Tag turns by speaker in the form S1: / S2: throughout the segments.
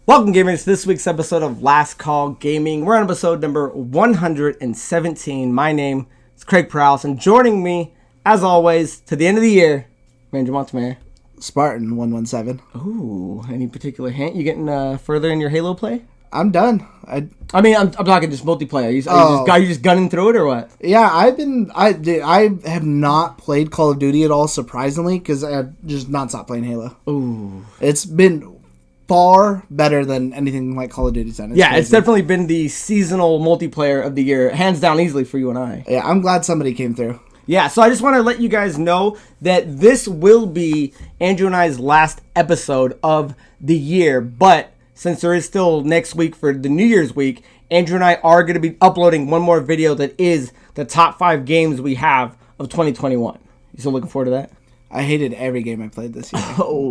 S1: Welcome, gamers, to this week's episode of Last Call Gaming. We're on episode number 117. My name is Craig Perales, and joining me, as always, to the end of the year, Andrew Montemayor.
S2: Spartan117.
S1: Ooh, any particular hint? You getting further in your Halo play?
S2: I'm done.
S1: I mean, I'm talking just multiplayer. You just gunning through it or what?
S2: Yeah, I have not played Call of Duty at all, surprisingly, because I've just not stopped playing Halo.
S1: Ooh.
S2: It's been far better than anything like Call of Duty's done.
S1: It's definitely been the seasonal multiplayer of the year, hands down easily for you and I.
S2: Yeah, I'm glad somebody came through.
S1: Yeah, so I just want to let you guys know that this will be Andrew and I's last episode of the year, but since there is still next week for the New Year's week, Andrew and I are going to be uploading one more video that is the top 5 games we have of 2021. You still looking forward to that?
S2: I hated every game I played this year.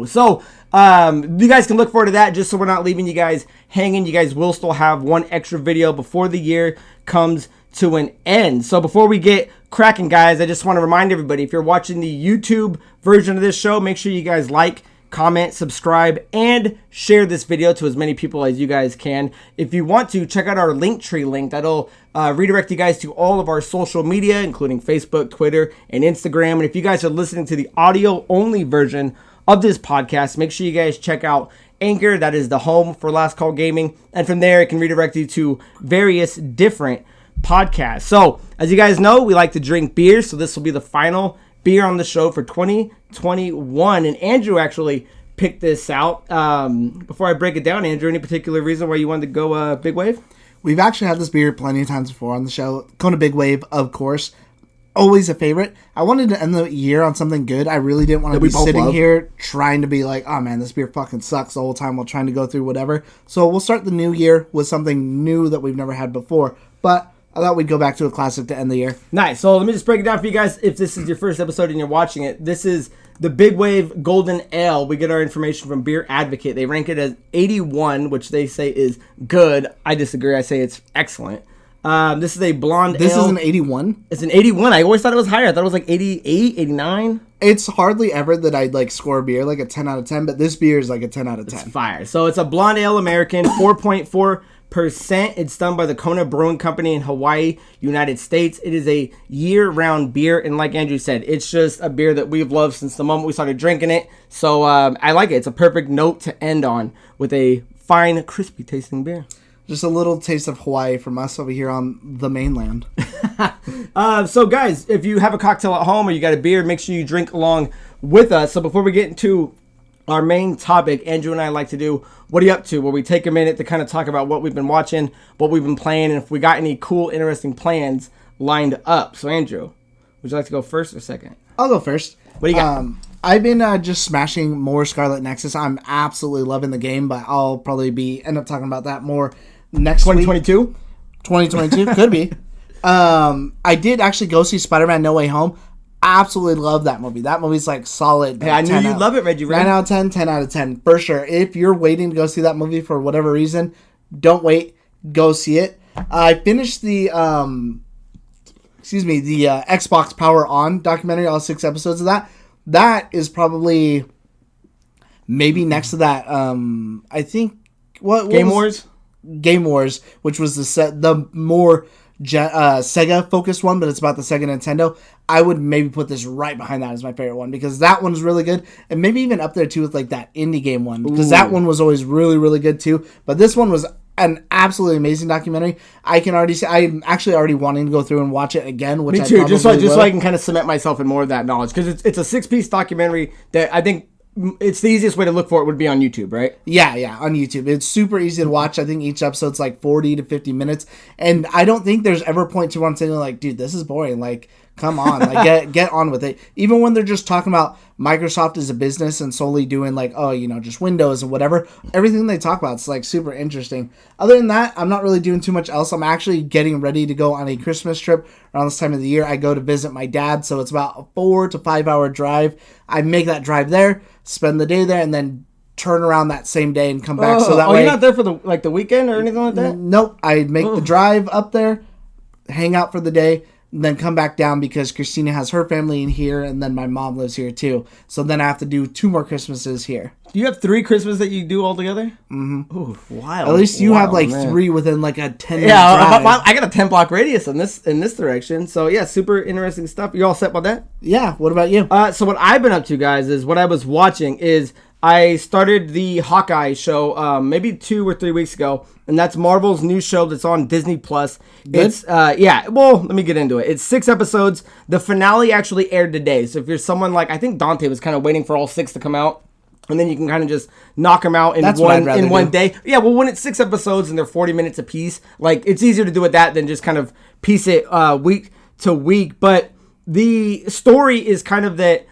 S1: So you guys can look forward to that, just so we're not leaving you guys hanging. You guys will still have one extra video before the year comes to an end. So before we get cracking, guys, I just want to remind everybody, if you're watching the YouTube version of this show, make sure you guys like, comment, subscribe, and share this video to as many people as you guys can. If you want to, check out our Linktree link. That'll redirect you guys to all of our social media, including Facebook, Twitter, and Instagram. And if you guys are listening to the audio-only version of this podcast, make sure you guys check out Anchor. That is the home for Last Call Gaming. And from there, it can redirect you to various different podcasts. So, as you guys know, we like to drink beer, so this will be the final beer on the show for 2021, and Andrew actually picked this out. Before I break it down, Andrew, any particular reason why you wanted to go Big Wave?
S2: We've actually had this beer plenty of times before on the show. Kona Big Wave, of course, always a favorite. I wanted to end the year on something good. I really didn't want to be sitting here trying to be like, oh man, this beer fucking sucks the whole time while trying to go through whatever. So we'll start the new year with something new that we've never had before, but I thought we'd go back to a classic to end the year.
S1: Nice. So let me just break it down for you guys. If this is your first episode and you're watching it, this is the Big Wave Golden Ale. We get our information from Beer Advocate. They rank it as 81, which they say is good. I disagree. I say it's excellent. This is a blonde ale.
S2: This is an 81?
S1: It's an 81. I always thought it was higher. I thought it was like 88, 89.
S2: It's hardly ever that I'd like score a beer like a 10 out of 10, but this beer is like a 10 out of 10.
S1: It's fire. So it's a blonde ale American, 4.4%. It's done by the Kona Brewing Company in Hawaii, United States. It is a year-round beer, and like Andrew said, it's just a beer that we've loved since the moment we started drinking it. So I like it. It's a perfect note to end on with a fine, crispy tasting beer.
S2: Just a little taste of Hawaii from us over here on the mainland.
S1: So guys, if you have a cocktail at home or you got a beer, make sure you drink along with us. So before we get into our main topic, Andrew and I like to do What Are You Up To?, where we take a minute to kind of talk about what we've been watching, what we've been playing, and if we got any cool, interesting plans lined up. So Andrew, would you like to go first or second?
S2: I'll go first.
S1: What do you got?
S2: I've been just smashing more Scarlet Nexus. I'm absolutely loving the game, but I'll probably end up talking about that more next
S1: 2022?
S2: week. 2022? Could be. I did actually go see Spider-Man No Way Home. Absolutely love that movie. That movie's like solid.
S1: Yeah, I knew you'd love it, Reggie.
S2: 9 out of 10, 10 out of 10. For sure. If you're waiting to go see that movie for whatever reason, don't wait. Go see it. I finished the Xbox Power On documentary, all 6 episodes of that. That is probably maybe next to that. I think what
S1: Game Wars?
S2: Game Wars, which was the more Sega focused one, but it's about the Sega Nintendo. I would maybe put this right behind that as my favorite one, because that one's really good, and maybe even up there too with like that indie game one, because that one was always really, really good too. But this one was an absolutely amazing documentary. I can already say I'm actually already wanting to go through and watch it again. Which
S1: Me too,
S2: I
S1: just so I can kind of cement myself in more of that knowledge, because it's a 6-piece documentary that I think it's the easiest way to look for it would be on YouTube, right?
S2: Yeah, on YouTube. It's super easy to watch. I think each episode's like 40 to 50 minutes. And I don't think there's ever a point to where I'm saying like, dude, this is boring. Like, come on. Like, get on with it. Even when they're just talking about Microsoft as a business and solely doing like, just Windows and whatever. Everything they talk about is like super interesting. Other than that, I'm not really doing too much else. I'm actually getting ready to go on a Christmas trip around this time of the year. I go to visit my dad. So it's about a 4 to 5 hour drive. I make that drive there, spend the day there, and then turn around that same day and come back. So that way,
S1: you're not there for the weekend or anything like that?
S2: Nope. I make the drive up there, hang out for the day, and then come back down because Christina has her family in here, and then my mom lives here too. So then I have to do 2 more Christmases here.
S1: Do you have 3 Christmas that you do all together? Mm-hmm. Ooh, wild.
S2: At least you have like
S1: man.
S2: 3 within like a 10-minute
S1: drive.
S2: drive.
S1: I got a 10-block radius in this direction. So yeah, super interesting stuff. You all set with that?
S2: Yeah. What about you?
S1: So what I've been up to, guys, is what I was watching is I started the Hawkeye show maybe 2 or 3 weeks ago, and that's Marvel's new show that's on Disney Plus. It's well, let me get into it. It's 6 episodes. The finale actually aired today. So if you're someone like, I think Dante was kind of waiting for all 6 to come out, and then you can kind of just knock them out in one day. Yeah, well, when it's 6 episodes and they're 40 minutes apiece, like it's easier to do it that than just kind of piece it week to week. But the story is kind of that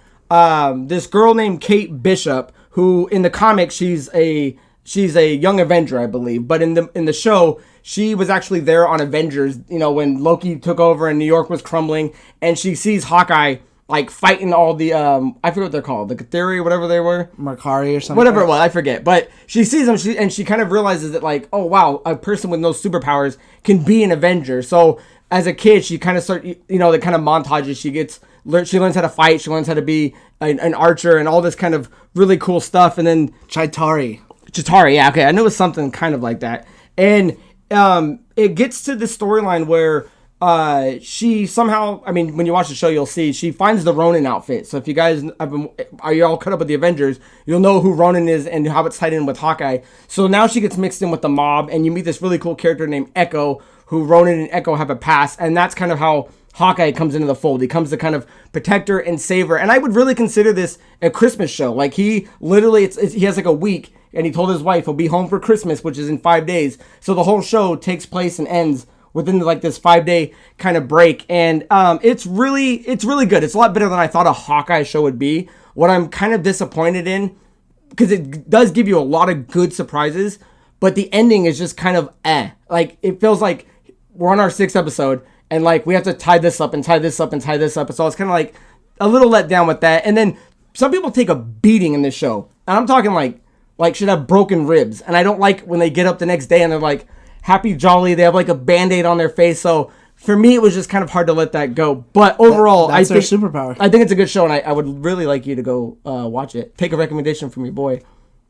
S1: this girl named Kate Bishop, who in the comics she's a young Avenger, I believe, but in the show she was actually there on Avengers, when Loki took over and New York was crumbling, and she sees Hawkeye like fighting all the I forget what they're called, the Catheri or whatever they were,
S2: Makari or something,
S1: whatever it was, I forget. But she sees them, and she kind of realizes that like, oh wow, a person with no superpowers can be an Avenger. So as a kid, she kind of the kind of montages. She learns how to fight. She learns how to be an archer and all this kind of really cool stuff. And then
S2: Chitauri,
S1: yeah, okay, I know it's something kind of like that. And it gets to the storyline where she somehow, I mean, when you watch the show, you'll see she finds the Ronin outfit. So if you guys are you all caught up with the Avengers, you'll know who Ronin is and how it's tied in with Hawkeye. So now she gets mixed in with the mob, and you meet this really cool character named Echo, who Ronin and Echo have a past, and that's kind of how Hawkeye comes into the fold. He comes to kind of protect her and save her. And I would really consider this a Christmas show. Like he literally, he has like a week, and he told his wife he'll be home for Christmas, which is in 5 days. So the whole show takes place and ends within like this 5-day kind of break. And it's really good. It's a lot better than I thought a Hawkeye show would be. What I'm kind of disappointed in, because it does give you a lot of good surprises, but the ending is just kind of like it feels like we're on our 6th episode, and like we have to tie this up and tie this up and tie this up. So it's kind of like a little let down with that. And then some people take a beating in this show, and I'm talking like should have broken ribs. And I don't like when they get up the next day and they're like happy jolly. They have like a Band-Aid on their face. So for me, it was just kind of hard to let that go. But overall,
S2: that's their superpower.
S1: I think it's a good show, and I would really like you to go watch it. Take a recommendation from your boy.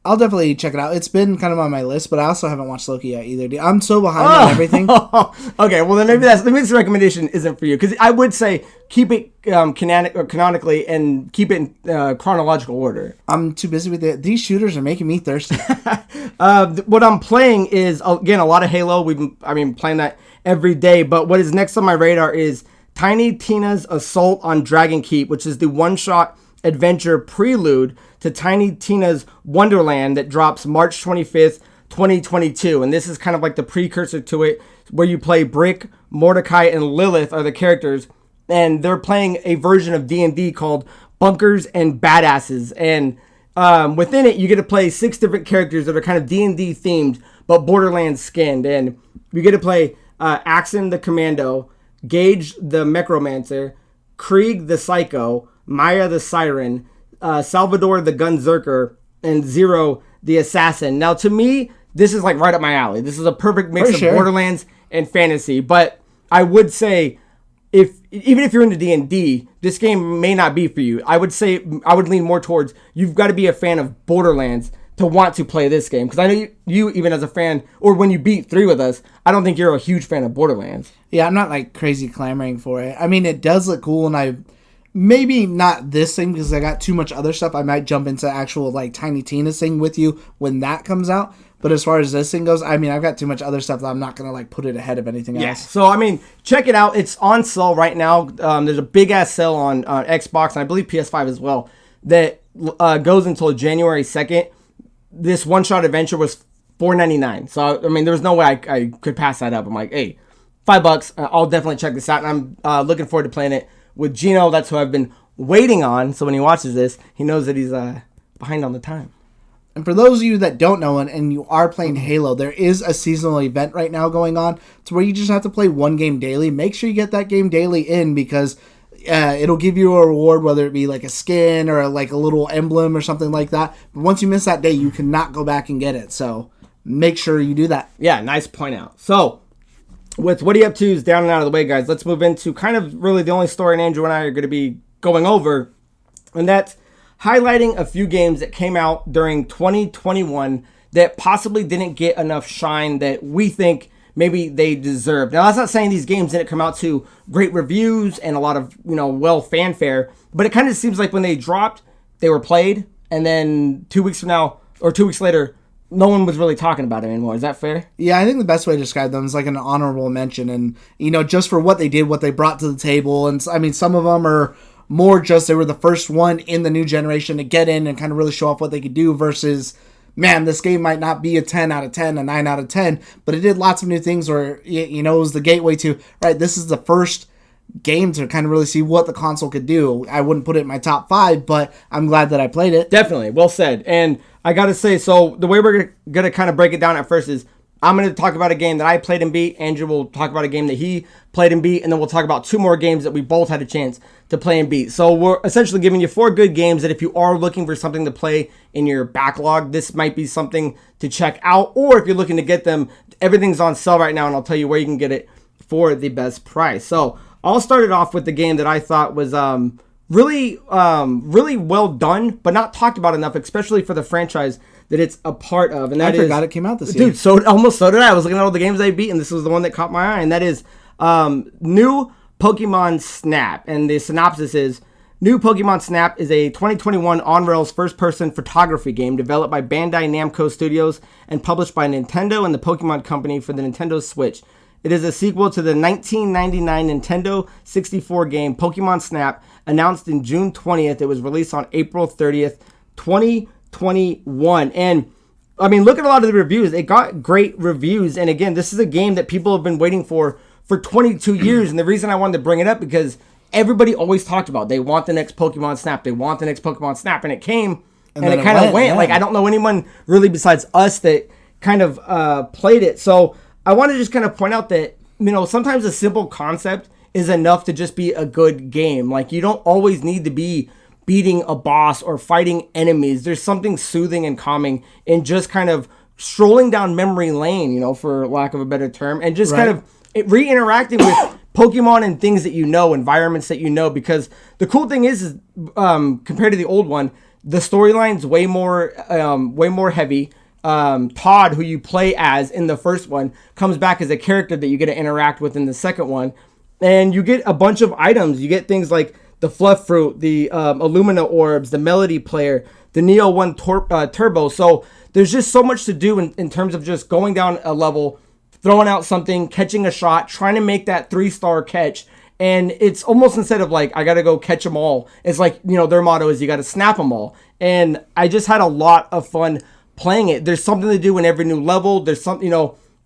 S2: I'll definitely check it out. It's been kind of on my list, but I also haven't watched Loki yet either. Dude. I'm so behind on everything.
S1: Okay, well then maybe this recommendation isn't for you, because I would say keep it canonically and keep it in chronological order.
S2: I'm too busy with it. These shooters are making me thirsty.
S1: What I'm playing is, again, a lot of Halo. I've been playing that every day, but what is next on my radar is Tiny Tina's Assault on Dragon Keep, which is the one-shot adventure prelude to Tiny Tina's Wonderland that drops March 25th, 2022. And this is kind of like the precursor to it, where you play Brick, Mordecai, and Lilith are the characters. And they're playing a version of D&D called Bunkers and Badasses. And within it, you get to play 6 different characters that are kind of D&D themed, but Borderlands skinned. And you get to play Axon the Commando, Gage the Necromancer, Krieg the Psycho, Maya the Siren, Salvador the Gunzerker, and Zero the Assassin. Now, to me, this is like right up my alley. This is a perfect mix of Borderlands and fantasy. But I would say, even if you're into D&D, this game may not be for you. I would say I would lean more towards you've got to be a fan of Borderlands to want to play this game. Because I know you even as a fan, or when you beat 3 with us, I don't think you're a huge fan of Borderlands.
S2: Yeah, I'm not like crazy clamoring for it. I mean, it does look cool, and maybe not this thing because I got too much other stuff. I might jump into actual like Tiny Tina's thing with you when that comes out. But as far as this thing goes, I mean, I've got too much other stuff that I'm not going to like put it ahead of anything else.
S1: So, I mean, check it out. It's on sale right now. There's a big ass sale on Xbox and I believe PS5 as well that goes until January 2nd. This one-shot adventure was $4.99. So, I mean, there was no way I could pass that up. I'm like, hey, $5. I'll definitely check this out. And I'm looking forward to playing it with Geno. That's who I've been waiting on. So when he watches this, he knows that he's behind on the time.
S2: And for those of you that don't know and you are playing Halo, there is a seasonal event right now going on. It's where you just have to play one game daily. Make sure you get that game daily in because it'll give you a reward, whether it be like a skin or like a little emblem or something like that. But once you miss that day, you cannot go back and get it. So make sure you do that.
S1: Yeah, nice point out. So with what are you up to is down and out of the way, guys, let's move into kind of really the only story Andrew and I are going to be going over, and that's highlighting a few games that came out during 2021 that possibly didn't get enough shine that we think maybe they deserve. Now, that's not saying these games didn't come out to great reviews and a lot of, well fanfare, but it kind of seems like when they dropped, they were played, and then 2 weeks from now, or 2 weeks later, no one was really talking about it anymore. Is that fair?
S2: Yeah, I think the best way to describe them is like an honorable mention, and just for what they did, what they brought to the table. And I mean, some of them are more just they were the first one in the new generation to get in and kind of really show off what they could do versus, man, this game might not be a 10 out of 10, a 9 out of 10, but it did lots of new things where, it was the gateway to, right, this is the first game to kind of really see what the console could do. I wouldn't put it in my top 5, but I'm glad that I played it.
S1: Definitely. Well said. And I got to say, so the way we're going to kind of break it down at first is I'm going to talk about a game that I played and beat. Andrew will talk about a game that he played and beat. And then we'll talk about 2 more games that we both had a chance to play and beat. So we're essentially giving you 4 good games that if you are looking for something to play in your backlog, this might be something to check out. Or if you're looking to get them, everything's on sale right now. And I'll tell you where you can get it for the best price. So I'll start it off with the game that I thought was really well done, but not talked about enough, especially for the franchise that it's a part of. And that
S2: I forgot it came out this year.
S1: Dude, so did I. I was looking at all the games I beat, and this was the one that caught my eye, and that is new Pokemon Snap. And the synopsis is, new Pokemon Snap is a 2021 on-rails first-person photography game developed by Bandai Namco Studios and published by Nintendo and the Pokemon Company for the Nintendo Switch. It is a sequel to the 1999 Nintendo 64 game Pokemon Snap, announced in June 20th. It was released on April 30th, 2021. And, I mean, look at a lot of the reviews. It got great reviews. And, again, this is a game that people have been waiting for 22 years. And the reason I wanted to bring it up because everybody always talked about they want the next Pokemon Snap. They want the next Pokemon Snap. And it came, and it kind of went. Yeah. Like, I don't know anyone really besides us that kind of played it. So I want to just kind of point out that, sometimes a simple concept is enough to just be a good game. Like, you don't always need to be beating a boss or fighting enemies. There's something soothing and calming in just kind of strolling down memory lane, for lack of a better term, and just kind of re-interacting with Pokemon and things that environments that because the cool thing is compared to the old one, the storyline's way more heavy. Todd, who you play as in the first one, comes back as a character that you get to interact with in the second one. And you get a bunch of items. You get things like the Fluff Fruit, the Illumina Orbs, the Melody Player, the Neo 1 Turbo. So there's just so much to do in terms of just going down a level, throwing out something, catching a shot, trying to make that 3-star catch. And it's almost instead of like, I got to go catch them all, it's like, their motto is you got to snap them all. And I just had a lot of fun playing it. There's something to do in every new level. There's something,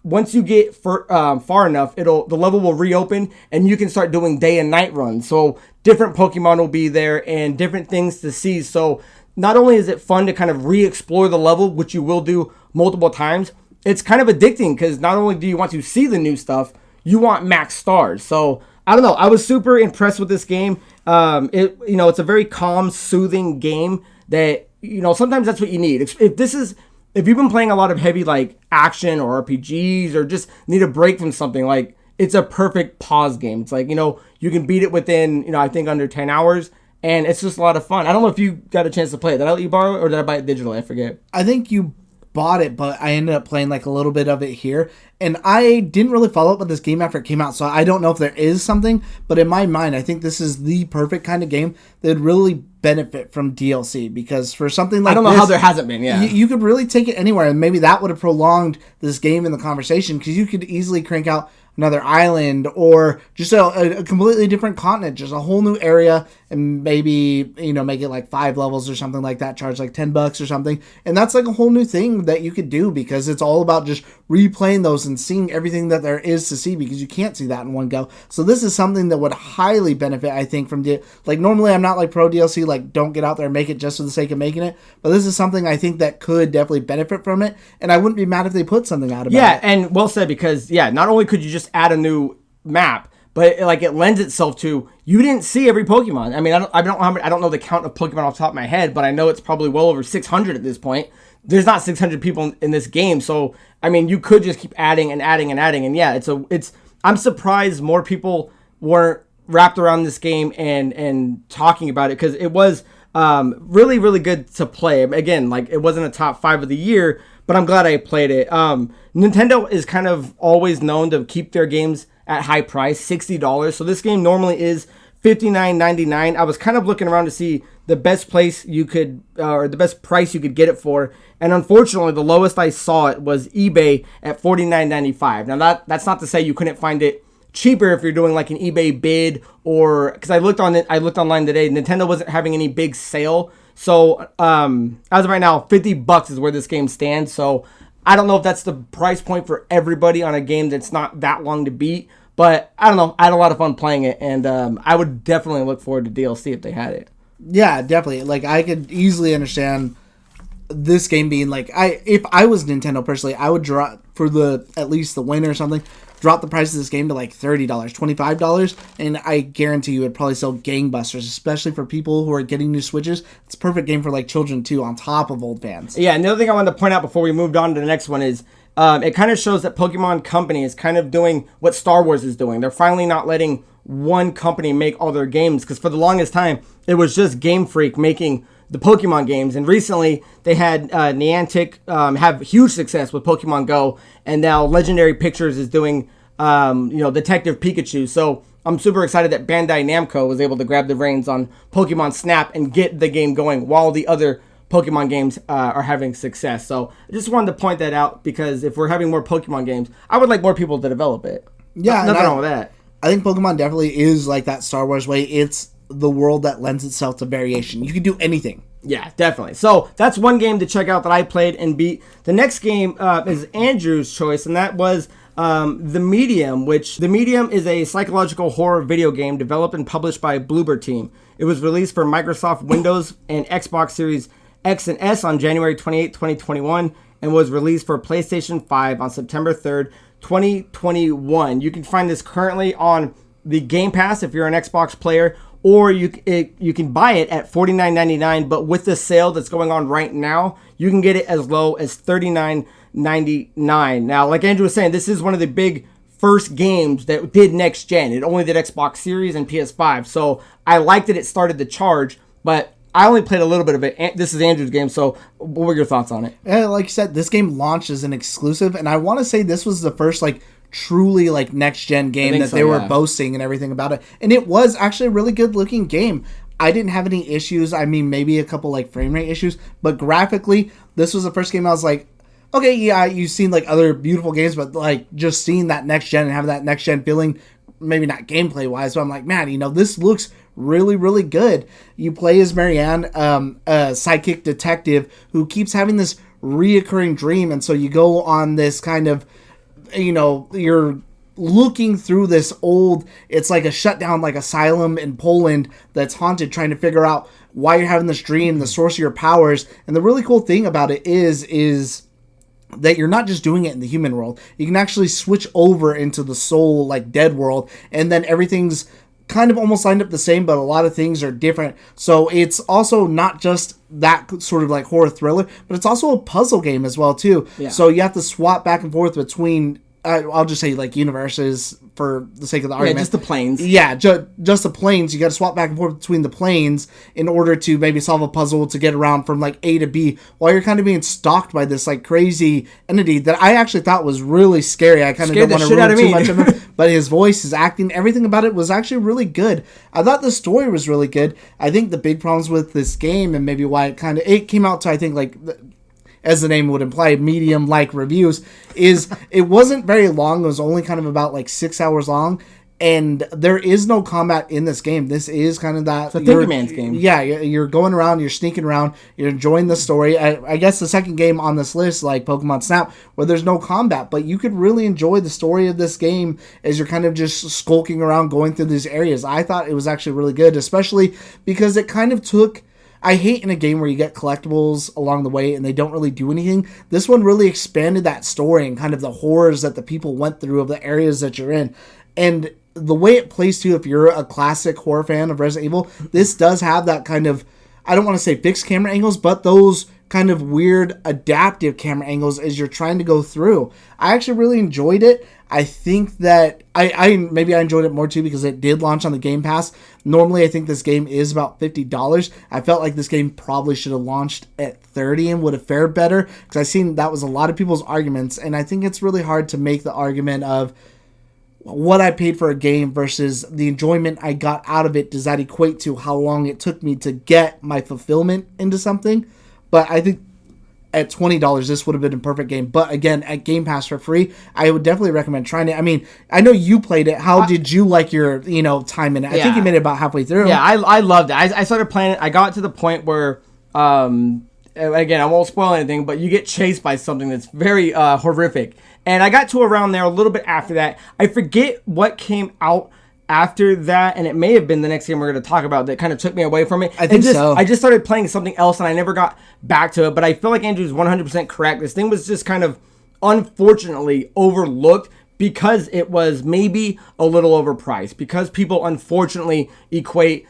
S1: once you get far enough, the level will reopen and you can start doing day and night runs. So different Pokemon will be there and different things to see. So not only is it fun to kind of re-explore the level, which you will do multiple times, it's kind of addicting because not only do you want to see the new stuff, you want max stars. So I don't know. I was super impressed with this game. It's a very calm, soothing game that, sometimes that's what you need. If you've been playing a lot of heavy like action or RPGs or just need a break from something, like it's a perfect pause game. It's like, you can beat it within, I think under 10 hours and it's just a lot of fun. I don't know if you got a chance to play it. Did I let you borrow it or did I buy it digitally? I forget.
S2: I think you bought it, but I ended up playing like a little bit of it here. And I didn't really follow up with this game after it came out, so I don't know if there is something, but in my mind, I think this is the perfect kind of game that would really benefit from DLC, because for something like
S1: I don't know how there hasn't been, yeah.
S2: You could really take it anywhere, and maybe that would have prolonged this game in the conversation, because you could easily crank out another island or just a completely different continent, just a whole new area, and maybe, make it like 5 levels or something like that, charge like $10 or something. And that's like a whole new thing that you could do, because it's all about just replaying those and seeing everything that there is to see, because you can't see that in one go. So this is something that would highly benefit, I think, from normally I'm not like pro DLC, like don't get out there and make it just for the sake of making it, but this is something I think that could definitely benefit from it, and I wouldn't be mad if they put something out about it.
S1: Yeah, and well said, because not only could you just add a new map, but it lends itself to, you didn't see every Pokemon. I mean, I don't know the count of Pokemon off the top of my head, but I know it's probably well over 600 at this point. There's not 600 people in this game, so I mean, you could just keep adding and adding and adding, and yeah, it's I'm surprised more people weren't wrapped around this game and talking about it, because it was really, really good to play. Again, like, it wasn't a top 5 of the year, but I'm glad I played it. Nintendo is kind of always known to keep their games at high price, $60. So this game normally is $59.99. I was kind of looking around to see the best place you could, or the best price you could get it for, and unfortunately, the lowest I saw it was eBay at $49.95. Now that's not to say you couldn't find it cheaper if you're doing like an eBay bid, or because I looked online today, Nintendo wasn't having any big sale. So as of right now, $50 is where this game stands. So I don't know if that's the price point for everybody on a game that's not that long to beat. But I don't know. I had a lot of fun playing it, and I would definitely look forward to DLC if they had it.
S2: Yeah, definitely. Like, I could easily understand this game being like, if I was Nintendo personally, I would drop for at least the win or something, drop the price of this game to like $30, $25, and I guarantee you it'd probably sell gangbusters, especially for people who are getting new Switches. It's a perfect game for like children too, on top of old fans.
S1: Yeah, and the other thing I wanted to point out before we moved on to the next one is it kind of shows that Pokemon Company is kind of doing what Star Wars is doing. They're finally not letting one company make all their games, because for the longest time it was just Game Freak making the Pokemon games, and recently they had Niantic have huge success with Pokemon Go, and now Legendary Pictures is doing Detective Pikachu. So I'm super excited that Bandai Namco was able to grab the reins on Pokemon Snap and get the game going while the other Pokemon games are having success. So I just wanted to point that out, because if we're having more Pokemon games, I would like more people to develop it.
S2: Yeah,
S1: nothing wrong with that.
S2: I think Pokemon definitely is like that Star Wars way. It's the world that lends itself to variation. You can do anything.
S1: Yeah, definitely. So that's one game to check out that I played and beat. The next game is Andrew's choice, and that was The Medium, which The Medium is a psychological horror video game developed and published by Bloober Team. It was released for Microsoft Windows and Xbox Series X and S on January 28, 2021, and was released for PlayStation 5 on September 3rd, 2021. You can find this currently on the Game Pass if you're an Xbox player, or you can buy it at $49.99, but with the sale that's going on right now, you can get it as low as $39.99. Now, like Andrew was saying, this is one of the big first games that did next gen. It only did Xbox Series and PS5, so I liked that it started to charge, but I only played a little bit of it. This is Andrew's game, so what were your thoughts on it?
S2: Yeah, like you said, this game launched as an exclusive, and I want to say this was the first truly next gen game that they were boasting and everything about it, and it was actually a really good looking game. I didn't have any issues. I mean, maybe a couple frame rate issues, but graphically, this was the first game I was like, okay, yeah, you've seen other beautiful games, but just seeing that next gen and having that next gen feeling, maybe not gameplay wise, but I'm like, man, this looks really, really good. You play as Marianne, a psychic detective who keeps having this reoccurring dream, and so you go on this kind of, you're looking through this old, it's like a shutdown asylum in Poland that's haunted, trying to figure out why you're having this dream, the source of your powers. And the really cool thing about it is that you're not just doing it in the human world. You can actually switch over into the soul, dead world, and then everything's kind of almost lined up the same, but a lot of things are different. So it's also not just that sort of horror thriller, but it's also a puzzle game as well too. Yeah. So you have to swap back and forth between I'll just say universes for the sake of the argument.
S1: Yeah, just the planes.
S2: Yeah, just the planes. You got to swap back and forth between the planes in order to maybe solve a puzzle to get around from A to B, while you're kind of being stalked by this crazy entity that I actually thought was really scary. I kind of don't want to ruin too much of him, but his voice, his acting, everything about it was actually really good. I thought the story was really good. I think the big problems with this game, and maybe why it came out to, I think, as the name would imply, medium-like reviews, is it wasn't very long. It was only kind of about 6 hours long, and there is no combat in this game. This is kind of that...
S1: It's a thinking man's game.
S2: Yeah, you're going around, you're sneaking around, you're enjoying the story. I guess the second game on this list, Pokemon Snap, where there's no combat, but you could really enjoy the story of this game as you're kind of just skulking around, going through these areas. I thought it was actually really good, especially because it kind of took... I hate in a game where you get collectibles along the way and they don't really do anything. This one really expanded that story and kind of the horrors that the people went through of the areas that you're in. And the way it plays too, if you're a classic horror fan of Resident Evil, this does have that kind of, I don't want to say fixed camera angles, but those kind of weird adaptive camera angles as you're trying to go through. I actually really enjoyed it. I think that I maybe I enjoyed it more too because it did launch on the Game Pass. Normally, I think this game is about $50. I felt like this game probably should have launched at $30 and would have fared better because I seen that was a lot of people's arguments, and I think it's really hard to make the argument of what I paid for a game versus the enjoyment I got out of it. Does that equate to how long it took me to get my fulfillment into something? But I think at $20, this would have been a perfect game. But again, at Game Pass for free, I would definitely recommend trying it. I mean, I know you played it. How did you like your, time in it? I think you made it about halfway through.
S1: Yeah, I loved it. I started playing it. I got to the point where, again, I won't spoil anything, but you get chased by something that's very horrific. And I got to around there a little bit after that. I forget what came out after that, and it may have been the next game we're going to talk about that kind of took me away from it.
S2: I think so.
S1: I just started playing something else, and I never got back to it. But I feel like Andrew's 100% correct. This thing was just kind of unfortunately overlooked because it was maybe a little overpriced. Because people unfortunately equate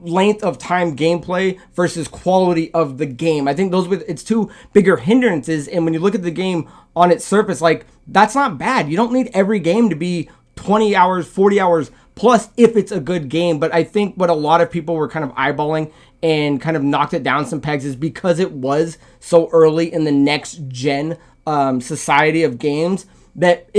S1: length of time gameplay versus quality of the game. I think it's two bigger hindrances. And when you look at the game on its surface, like, that's not bad. You don't need every game to be 20 hours, 40 hours plus if it's a good game. But I think what a lot of people were kind of eyeballing and kind of knocked it down some pegs is because it was so early in the next gen society of games that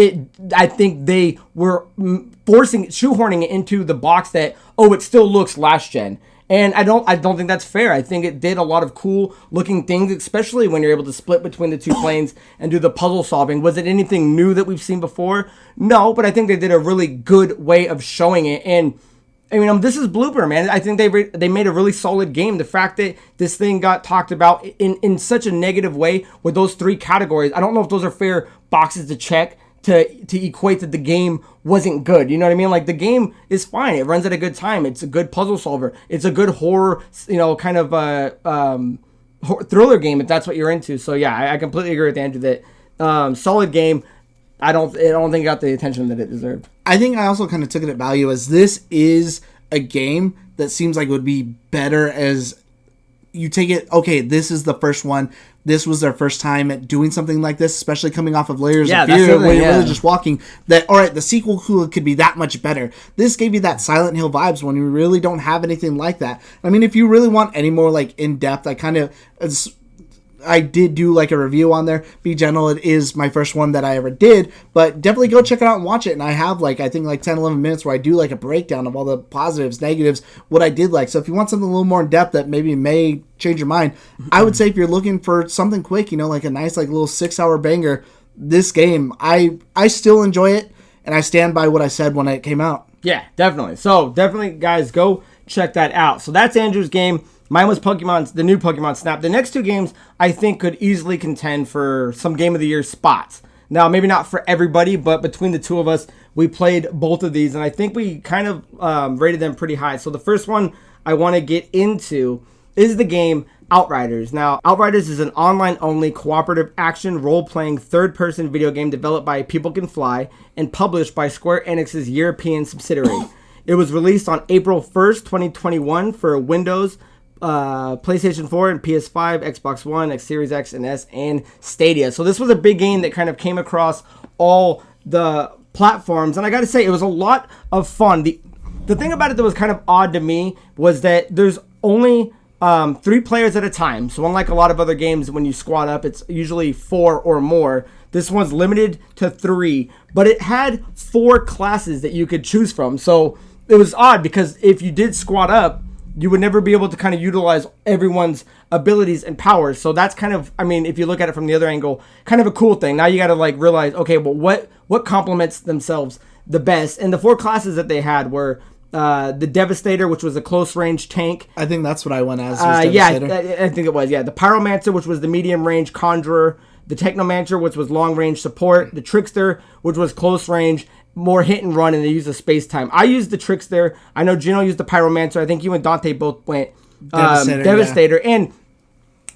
S1: I think they were shoehorning it into the box that, it still looks last gen. And I don't think that's fair. I think it did a lot of cool looking things, especially when you're able to split between the two planes and do the puzzle solving. Was it anything new that we've seen before? No, but I think they did a really good way of showing it. And I mean, this is Blooper, man. I think they made a really solid game. The fact that this thing got talked about in such a negative way with those three categories, I don't know if those are fair boxes to check to equate that the game wasn't good. You know what I mean? Like, the game is fine. It runs at a good time. It's a good puzzle solver. It's a good horror, kind of thriller game if that's what you're into. So yeah, I completely agree with Andrew that solid game. I don't think it got the attention that it deserved.
S2: I think I also kind of took it at value as this is a game that seems like it would be better as you take it. Okay, this is the first one. This was their first time at doing something like this, especially coming off of Layers of Fear, where you're really just walking. That, all right, the sequel could be that much better. This gave you that Silent Hill vibes when you really don't have anything like that. I mean, if you really want any more like in depth, I did do like a review on there. Be gentle, it is my first one that I ever did, but definitely go check it out and watch it. And I have I think 10, 11 minutes where I do like a breakdown of all the positives, negatives, what I did like. So if you want something a little more in depth that maybe may change your mind, I would say if you're looking for something quick, like a nice little 6-hour banger, this game, I still enjoy it, and I stand by what I said when it came out.
S1: Yeah, definitely. So definitely, guys, go check that out. So that's Andrew's game. Mine was the new Pokemon Snap. The next two games, I think, could easily contend for some Game of the Year spots. Now, maybe not for everybody, but between the two of us, we played both of these, and I think we kind of rated them pretty high. So the first one I want to get into is the game Outriders. Now, Outriders is an online-only cooperative action role-playing third-person video game developed by People Can Fly and published by Square Enix's European subsidiary. It was released on April 1st, 2021 for Windows, PlayStation 4 and PS5, Xbox One, X Series X and S, and Stadia. So this was a big game that kind of came across all the platforms, and I gotta say, it was a lot of fun. The thing about it that was kind of odd to me was that there's only 3 players at a time. So unlike a lot of other games, when you squad up, it's usually 4 or more. This one's limited to 3, but it had 4 classes that you could choose from. So it was odd because if you did squad up, you would never be able to kind of utilize everyone's abilities and powers. So that's kind of, I mean, if you look at it from the other angle, kind of a cool thing. Now you got to realize, okay, well, what complements themselves the best? And the 4 classes that they had were the Devastator, which was a close range tank.
S2: I think that's what I went as.
S1: Yeah, I think it was. Yeah, the Pyromancer, which was the medium range Conjurer. The Technomancer, which was long range support. The Trickster, which was close range, more hit and run, and they use the space time. I used the Trickster. I know Geno used the Pyromancer. I think you and Dante both went Devastator. Yeah. And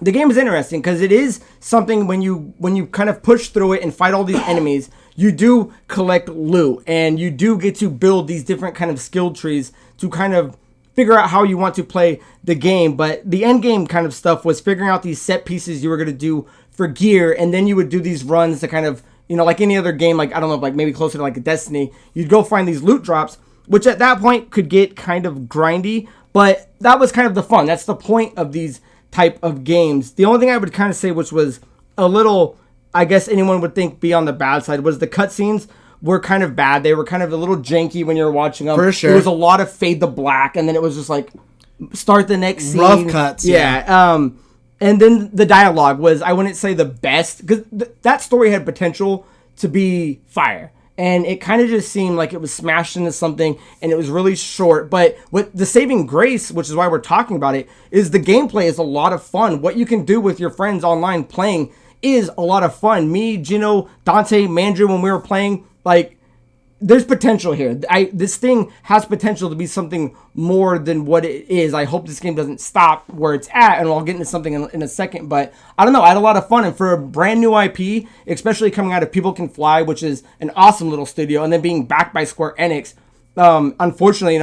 S1: the game is interesting because it is something when you kind of push through it and fight all these enemies, you do collect loot, and you do get to build these different kind of skill trees to kind of figure out how you want to play the game. But the end game kind of stuff was figuring out these set pieces you were going to do for gear, and then you would do these runs to kind of, like any other game, like, I don't know, like maybe closer to like a Destiny, you'd go find these loot drops, which at that point could get kind of grindy, but that was kind of the fun. That's the point of these type of games. The only thing I would kind of say, which was a little, I guess anyone would think be on the bad side, was the cutscenes were kind of bad. They were kind of a little janky when you were watching them.
S2: For sure.
S1: There was a lot of fade to black, and then it was just like, start the next scene.
S2: Rough cuts.
S1: Yeah. And then the dialogue was, I wouldn't say the best, because that story had potential to be fire. And it kind of just seemed like it was smashed into something, and it was really short. But what the saving grace, which is why we're talking about it, is the gameplay is a lot of fun. What you can do with your friends online playing is a lot of fun. Me, Geno, Dante, Mandrew, when we were playing, like, there's potential here. This thing has potential to be something more than what it is. I hope this game doesn't stop where it's at, and I'll get into something in a second. But I don't know. I had a lot of fun, and for a brand new IP, especially coming out of People Can Fly, which is an awesome little studio, and then being backed by Square Enix, unfortunately,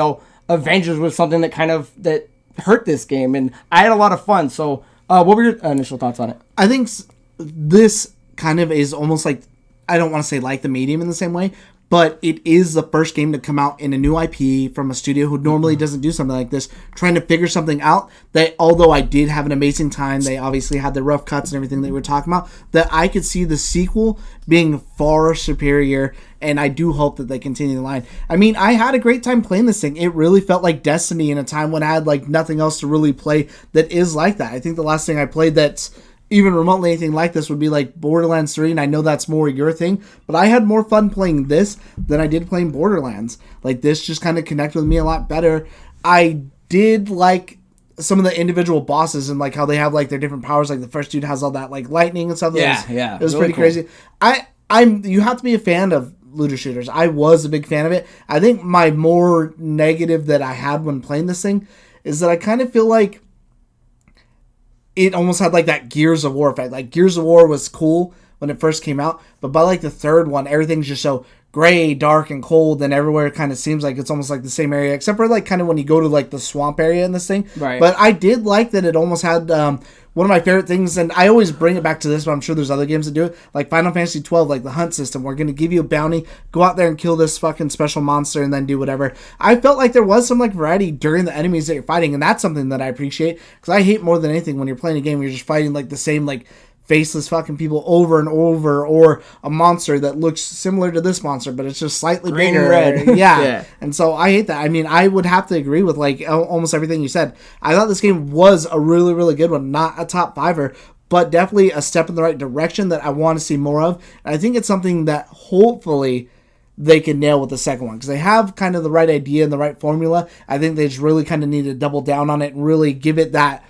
S1: Avengers was something that hurt this game, and I had a lot of fun. So, what were your initial thoughts on it?
S2: I think this kind of is almost like, I don't want to say like the Medium in the same way, but it is the first game to come out in a new IP from a studio who normally doesn't do something like this, trying to figure something out that, although I did have an amazing time, they obviously had the rough cuts and everything that we were talking about, that I could see the sequel being far superior, and I do hope that they continue the line. I mean, I had a great time playing this thing. It really felt like Destiny in a time when I had like nothing else to really play that is like that. I think the last thing I played that's even remotely anything like this would be like Borderlands 3, and I know that's more your thing, but I had more fun playing this than I did playing Borderlands. Like, this just kind of connected with me a lot better. I did like some of the individual bosses and like how they have like their different powers. Like the first dude has all that like lightning and stuff. It was really pretty cool. Crazy. You have to be a fan of looter shooters. I was a big fan of it. I think my more negative that I had when playing this thing is that I kind of feel like it almost had like that Gears of War effect. Like, Gears of War was cool when it first came out, but by like the third one, everything's just so gray, dark, and cold, and everywhere it kind of seems like it's almost like the same area, except for like kind of when you go to like the swamp area in this thing.
S1: Right.
S2: But I did like that it almost had one of my favorite things, and I always bring it back to this, but I'm sure there's other games that do it, like Final Fantasy 12, like the hunt system. We're going to give you a bounty, go out there and kill this fucking special monster, and then do whatever. I felt like there was some like variety during the enemies that you're fighting, and that's something that I appreciate, because I hate more than anything when you're playing a game where you're just fighting like the same like faceless fucking people over and over, or a monster that looks similar to this monster, but it's just slightly
S1: green
S2: bigger.
S1: And red.
S2: Yeah. And so I hate that. I mean, I would have to agree with like almost everything you said. I thought this game was a really, really good one. Not a top fiver, but definitely a step in the right direction that I want to see more of. And I think it's something that hopefully they can nail with the second one, because they have kind of the right idea and the right formula. I think they just really kind of need to double down on it and really give it that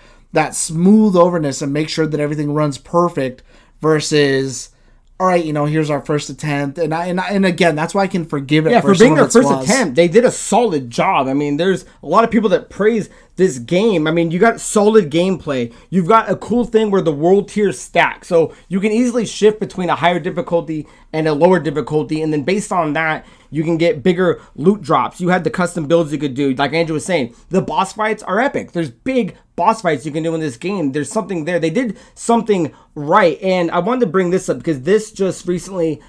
S2: smooth overness and make sure that everything runs perfect, versus, all right, here's our first attempt. And again, that's why I can forgive it.
S1: For being their first attempt, they did a solid job. I mean, there's a lot of people that praise this game. I mean, you got solid gameplay. You've got a cool thing where the world tiers stack, so you can easily shift between a higher difficulty and a lower difficulty, and then based on that, you can get bigger loot drops. You had the custom builds you could do. Like Andrew was saying, the boss fights are epic. There's big boss fights you can do in this game. There's something there. They did something right. And I wanted to bring this up because this just recently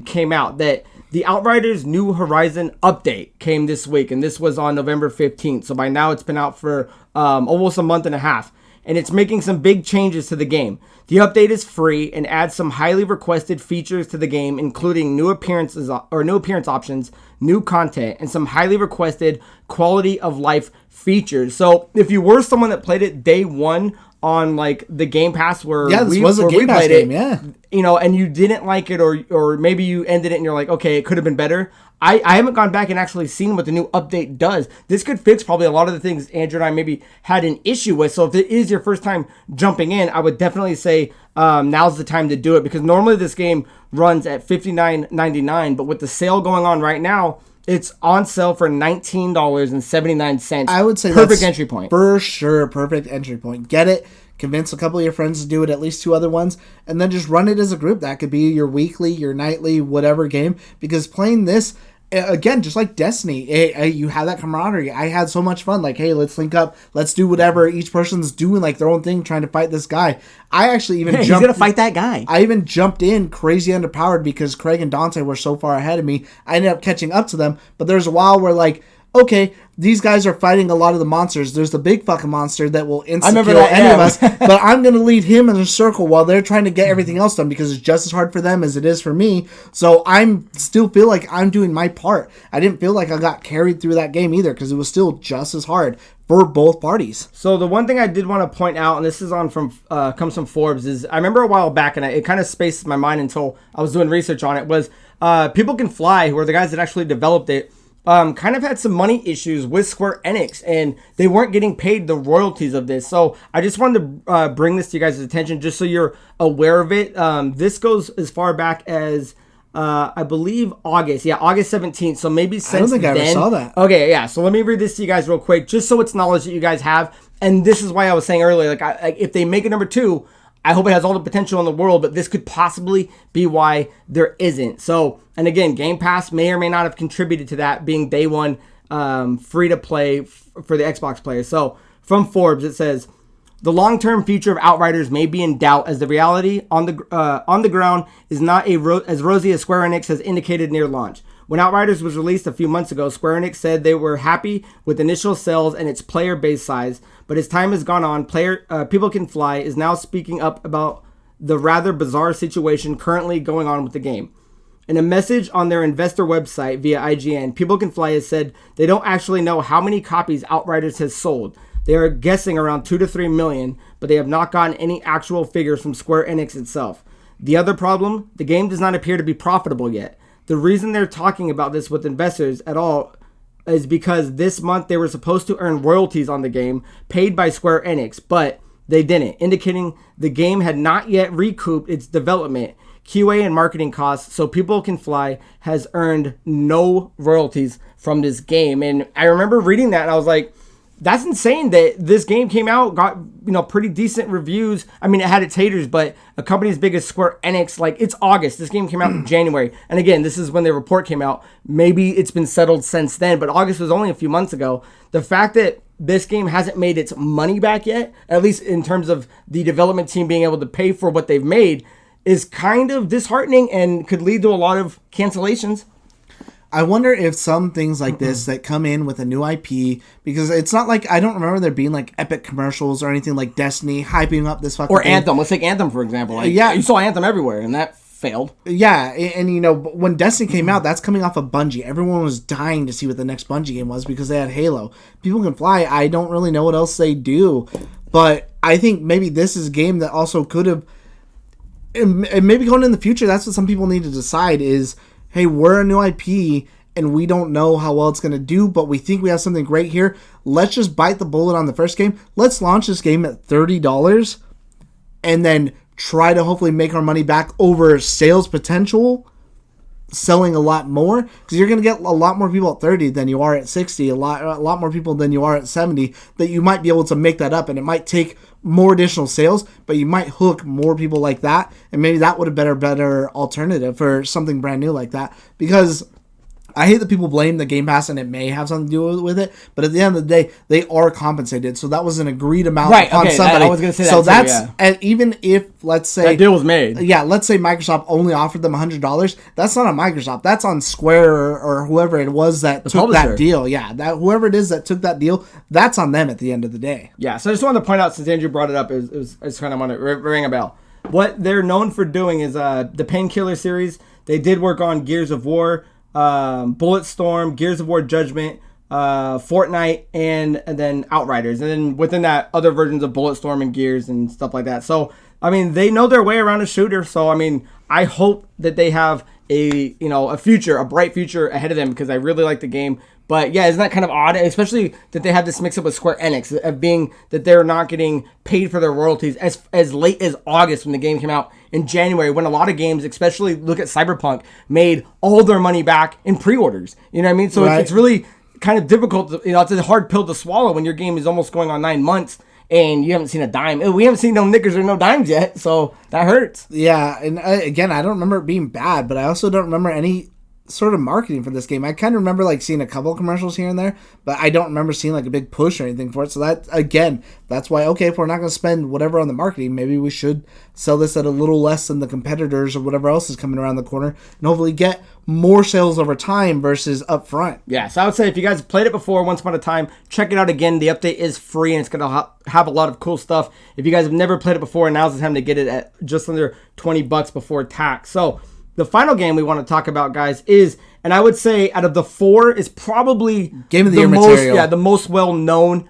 S1: came out, that the Outriders New Horizon update came this week. And this was on November 15th. So by now it's been out for almost a month and a half. And it's making some big changes to the game. The update is free and adds some highly requested features to the game, including new appearance options, new content, and some highly requested quality of life features. So if you were someone that played it day one on like the Game Pass where
S2: this was a Game Pass game,
S1: and you didn't like it, or maybe you ended it and you're like, okay, it could have been better. I haven't gone back and actually seen what the new update does. This could fix probably a lot of the things Andrew and I maybe had an issue with. So if it is your first time jumping in, I would definitely say now's the time to do it, because normally this game runs at $59.99, but with the sale going on right now, it's on sale for $19.79.
S2: I would say
S1: perfect entry point.
S2: For sure, perfect entry point. Get it. Convince a couple of your friends to do it, at least 2 other ones, and then just run it as a group. That could be your weekly, your nightly, whatever game, because playing this, again, just like Destiny, you have that camaraderie. I had so much fun. Like, hey, let's link up. Let's do whatever. Each person's doing like their own thing, trying to fight this guy. I actually even
S1: he's gonna fight that guy.
S2: I even jumped in crazy underpowered because Craig and Dante were so far ahead of me. I ended up catching up to them. But there's a while where like, okay, these guys are fighting a lot of the monsters. There's the big fucking monster that will instantly kill any of us. But I'm going to lead him in a circle while they're trying to get everything else done because it's just as hard for them as it is for me. So I'm still feel like I'm doing my part. I didn't feel like I got carried through that game either because it was still just as hard for both parties.
S1: So the one thing I did want to point out, and this is comes from Forbes, is I remember a while back, and it kind of spaced my mind until I was doing research on it, was People Can Fly, who are the guys that actually developed it, kind of had some money issues with Square Enix, and they weren't getting paid the royalties of this. So I just wanted to bring this to you guys' attention just so you're aware of it. This goes as far back as, I believe, August. Yeah, August 17th. So maybe since then.
S2: I don't think I ever saw that.
S1: Okay, yeah. So let me read this to you guys real quick, just so it's knowledge that you guys have. And this is why I was saying earlier, like if they make a number 2, I hope it has all the potential in the world, but this could possibly be why there isn't. So, and again, Game Pass may or may not have contributed to that being day one free to play for the Xbox players. So, from Forbes, it says, the long-term future of Outriders may be in doubt as the reality on the ground is not as rosy as Square Enix has indicated near launch. When Outriders was released a few months ago, Square Enix said they were happy with initial sales and its player base size, but as time has gone on, People Can Fly is now speaking up about the rather bizarre situation currently going on with the game. In a message on their investor website via IGN, People Can Fly has said they don't actually know how many copies Outriders has sold. They are guessing around 2 to 3 million, but they have not gotten any actual figures from Square Enix itself. The other problem, the game does not appear to be profitable yet. The reason they're talking about this with investors at all is because this month they were supposed to earn royalties on the game paid by Square Enix, but they didn't, indicating the game had not yet recouped its development, QA, and marketing costs, so People Can Fly has earned no royalties from this game. And I remember reading that and I was like, that's insane that this game came out, got, pretty decent reviews. I mean, it had its haters, but a company as big as Square Enix, like, it's August. This game came out in January. And again, this is when the report came out. Maybe it's been settled since then, but August was only a few months ago. The fact that this game hasn't made its money back yet, at least in terms of the development team being able to pay for what they've made, is kind of disheartening and could lead to a lot of cancellations.
S2: I wonder if some things like this that come in with a new IP, because it's not like, I don't remember there being like epic commercials or anything like Destiny hyping up this fucking
S1: or
S2: thing.
S1: Anthem. Let's take Anthem, for example. Like,
S2: yeah.
S1: You saw Anthem everywhere, and that failed.
S2: Yeah, and when Destiny came out, that's coming off of Bungie. Everyone was dying to see what the next Bungie game was because they had Halo. People Can Fly, I don't really know what else they do, but I think maybe this is a game that also could have, and maybe going in the future, that's what some people need to decide is, hey, we're a new IP and we don't know how well it's going to do, but we think we have something great here. Let's just bite the bullet on the first game. Let's launch this game at $30 and then try to hopefully make our money back over sales potential, selling a lot more, because you're going to get a lot more people at 30 than you are at 60, a lot more people than you are at 70, that you might be able to make that up, and it might take more additional sales, but you might hook more people like that, and maybe that would have been a better alternative for something brand new like that, because I hate that people blame the Game Pass, and it may have something to do with it, but at the end of the day, they are compensated, so that was an agreed amount upon somebody.
S1: I was going to say that
S2: so
S1: too,
S2: that's,
S1: yeah.
S2: And even if, let's say...
S1: that deal was made.
S2: Yeah, let's say Microsoft only offered them $100, that's not on Microsoft, that's on Square or whoever it was that took that deal. Yeah, that whoever it is that took that deal, that's on them at the end of the day.
S1: Yeah, so I just wanted to point out, since Andrew brought it up, I just kind of want to ring a bell. What they're known for doing is the Painkiller series. They did work on Gears of War, Bulletstorm, Gears of War Judgment, Fortnite, and then Outriders. And then within that, other versions of Bulletstorm and Gears and stuff like that. So, I mean, they know their way around a shooter. So, I mean, I hope that they have a bright future ahead of them, because I really like the game. But yeah, isn't that kind of odd? Especially that they have this mix up with Square Enix, of being that they're not getting paid for their royalties as late as August when the game came out in January, when a lot of games, especially look at Cyberpunk, made all their money back in pre-orders. You know what I mean? So it's really kind of difficult. It's a hard pill to swallow when your game is almost going on 9 months and you haven't seen a dime. We haven't seen no nickers or no dimes yet, so that hurts.
S2: Yeah, and again, I don't remember it being bad, but I also don't remember any sort of marketing for this game. I kind of remember like seeing a couple of commercials here and there, but I don't remember seeing like a big push or anything for it. So that, again, that's why, okay, if we're not going to spend whatever on the marketing, maybe we should sell this at a little less than the competitors or whatever else is coming around the corner, and hopefully get more sales over time versus up front.
S1: Yeah, so I would say if you guys played it before once upon a time, check it out again. The update is free and it's going to have a lot of cool stuff. If you guys have never played it before, now's the time to get it at just under $20 before tax. So the final game we want to talk about, guys, is, and I would say out of the four, is probably
S2: Game of the Year material.
S1: Yeah, the most well known.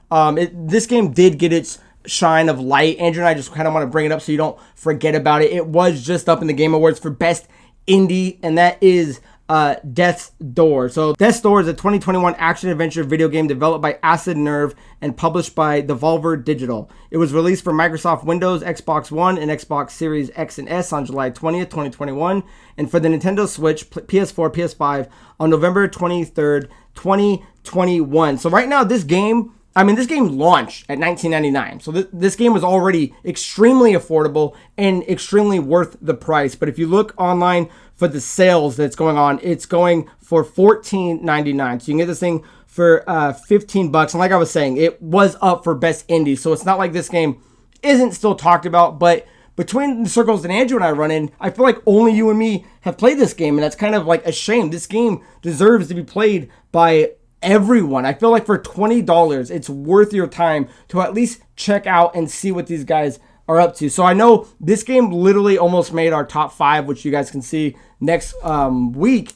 S1: This game did get its shine of light. Andrew and I just kind of want to bring it up so you don't forget about it. It was just up in the Game Awards for Best Indie, and that is Death's Door. So Death's Door is a 2021 action-adventure video game developed by Acid Nerve and published by Devolver Digital. It was released for Microsoft Windows, Xbox One, and Xbox Series X and S on July 20th, 2021, and for the Nintendo Switch, PS4, PS5 on November 23rd, 2021. So right now, this game launched at $19.99. So this game was already extremely affordable and extremely worth the price. But if you look online for the sales that's going on, it's going for $14.99. So you can get this thing for $15. And like I was saying, it was up for Best Indie. So it's not like this game isn't still talked about. But between the circles that Andrew and I run in, I feel like only you and me have played this game. And that's kind of like a shame. This game deserves to be played by everyone. I feel like for $20, it's worth your time to at least check out and see what these guys are up to. So I know this game literally almost made our top 5, which you guys can see next week.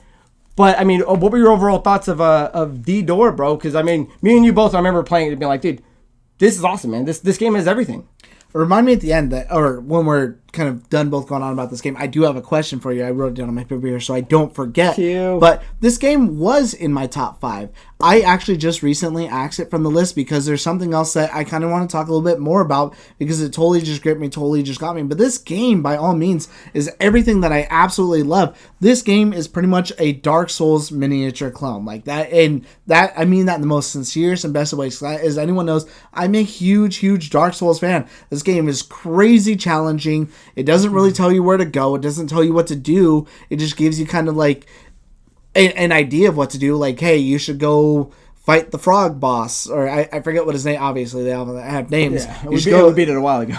S1: But I mean, what were your overall thoughts of D-Door, bro? Because I mean, me and you both, I remember playing it and being like, dude, this is awesome, man. This game has everything.
S2: Remind me at the end that, or when we're kind of done both going on about this game, I do have a question for you. I wrote it down on my paper here so I don't forget.
S1: Cute.
S2: But this game was in my top 5. I actually just recently axed it from the list because there's something else that I kind of want to talk a little bit more about because it totally just gripped me, totally just got me. But this game, by all means, is everything that I absolutely love. This game is pretty much a Dark Souls miniature clone. Like that, and that, I mean that in the most sincerest and best of ways. As anyone knows, I'm a huge Dark Souls fan. This game is crazy challenging. It doesn't really tell you where to go. It doesn't tell you what to do. It just gives you kind of like an idea of what to do. Like, hey, you should go fight the frog boss, or I forget what his name. Obviously, they all have names.
S1: Yeah, we beat it a while ago.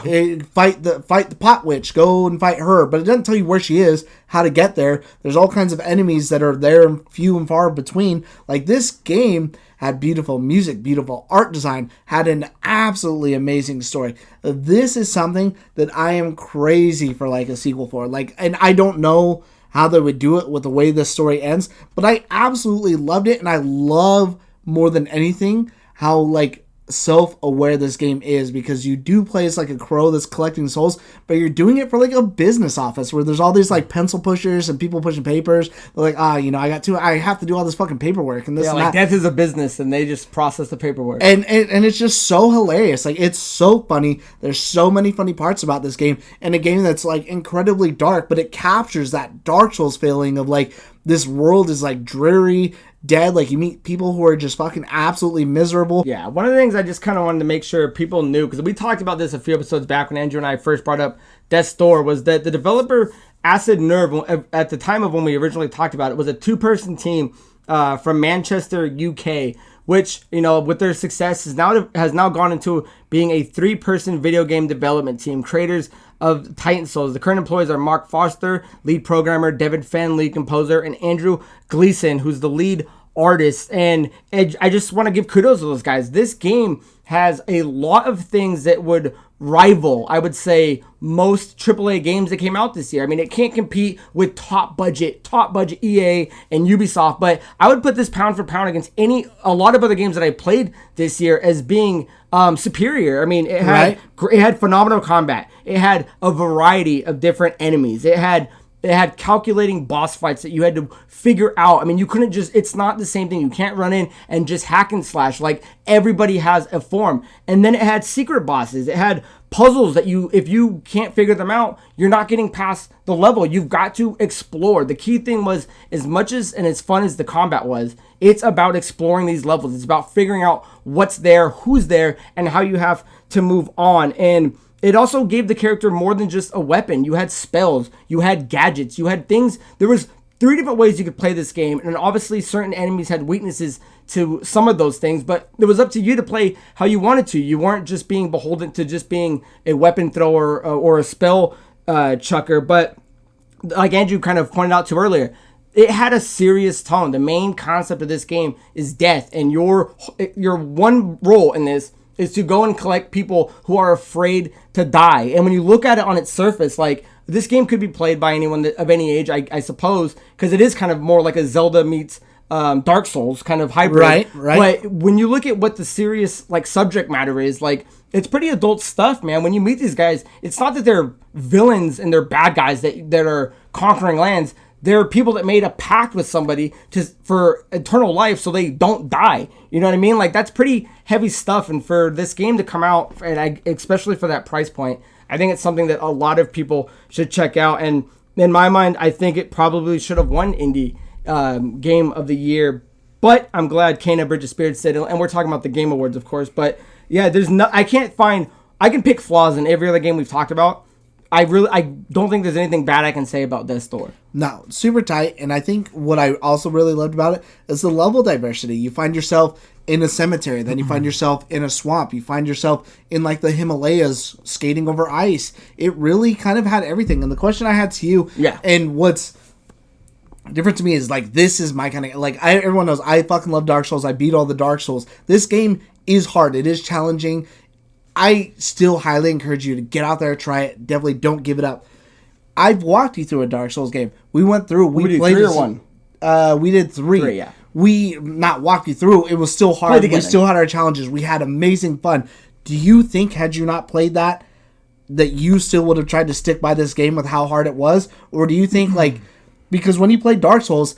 S2: Fight the pot witch. Go and fight her, but it doesn't tell you where she is, how to get there. There's all kinds of enemies that are there, few and far between. Like, this game had beautiful music, beautiful art design, had an absolutely amazing story. This is something that I am crazy for, like, a sequel for. Like, and I don't know how they would do it with the way this story ends, but I absolutely loved it, and I love more than anything how, like, self-aware this game is, because you do play as like a crow that's collecting souls, but you're doing it for like a business office where there's all these like pencil pushers and people pushing papers. They're like, I have to do all this fucking paperwork and this and that.
S1: Death is a business and they just process the paperwork.
S2: And it's just so hilarious. Like, it's so funny. There's so many funny parts about this game, and a game that's like incredibly dark, but it captures that Dark Souls feeling of like, this world is like dreary, dead. Like, you meet people who are just fucking absolutely miserable.
S1: Yeah, one of the things I just kind of wanted to make sure people knew, because we talked about this a few episodes back when Andrew and I first brought up Death's Door, was that the developer Acid Nerve, at the time of when we originally talked about it, was a 2-person team from Manchester, UK, which, you know, with their success has now gone into being a 3-person video game development team, creators of Titan Souls. The current employees are Mark Foster, lead programmer, David Fenn, lead composer, and Andrew Gleason, who's the lead artist. And I just want to give kudos to those guys. This game has a lot of things that would rival, I would say, most AAA games that came out this year. I mean, it can't compete with top budget EA and Ubisoft, but I would put this pound for pound against a lot of other games that I played this year as being superior. I mean, it had phenomenal combat. It had a variety of different enemies. It had calculating boss fights that you had to figure out. I mean, you couldn't just, it's not the same thing. You can't run in and just hack and slash. Like, everybody has a form. And then it had secret bosses. It had puzzles that if you can't figure them out, you're not getting past the level. You've got to explore. The key thing was, as much as and as fun as the combat was, it's about exploring these levels. It's about figuring out what's there, who's there, and how you have to move on. And it also gave the character more than just a weapon. You had spells, you had gadgets, you had things. There was three different ways you could play this game, and obviously certain enemies had weaknesses to some of those things, but it was up to you to play how you wanted to. You weren't just being beholden to just being a weapon thrower or a spell chucker, but like Andrew kind of pointed out to earlier, it had a serious tone. The main concept of this game is death, and your one role in this is to go and collect people who are afraid to die. And when you look at it on its surface, like, this game could be played by anyone of any age, I suppose, because it is kind of more like a Zelda meets Dark Souls kind of hybrid. Right. But when you look at what the serious like subject matter is, like, it's pretty adult stuff, man. When you meet these guys, it's not that they're villains and they're bad guys that are conquering lands. They're people that made a pact with somebody for eternal life so they don't die. You know what I mean? Like, that's pretty heavy stuff. And for this game to come out, and especially for that price point, I think it's something that a lot of people should check out. And in my mind, I think it probably should have won Indie Game of the Year. But I'm glad Kena Bridge of Spirits did. And we're talking about the Game Awards, of course. But yeah, I can pick flaws in every other game we've talked about. I don't think there's anything bad I can say about Death's Door.
S2: No, super tight. And I think what I also really loved about it is the level diversity. You find yourself in a cemetery, then you find yourself in a swamp, you find yourself in like the Himalayas skating over ice. It really kind of had everything. And the question I had to you, and what's different to me is like, this is my kind of, like, everyone knows I fucking love Dark Souls. I beat all the Dark Souls. This game is hard. It is challenging. I still highly encourage you to get out there, try it. Definitely don't give it up. I've walked you through a Dark Souls game. We went through. We played
S1: 3 or 1.
S2: We did 3.
S1: 3, yeah.
S2: We not walked you through. It was still hard. We still had our challenges. We had amazing fun. Do you think, had you not played that you still would have tried to stick by this game with how hard it was? Or do you think, like, because when you played Dark Souls,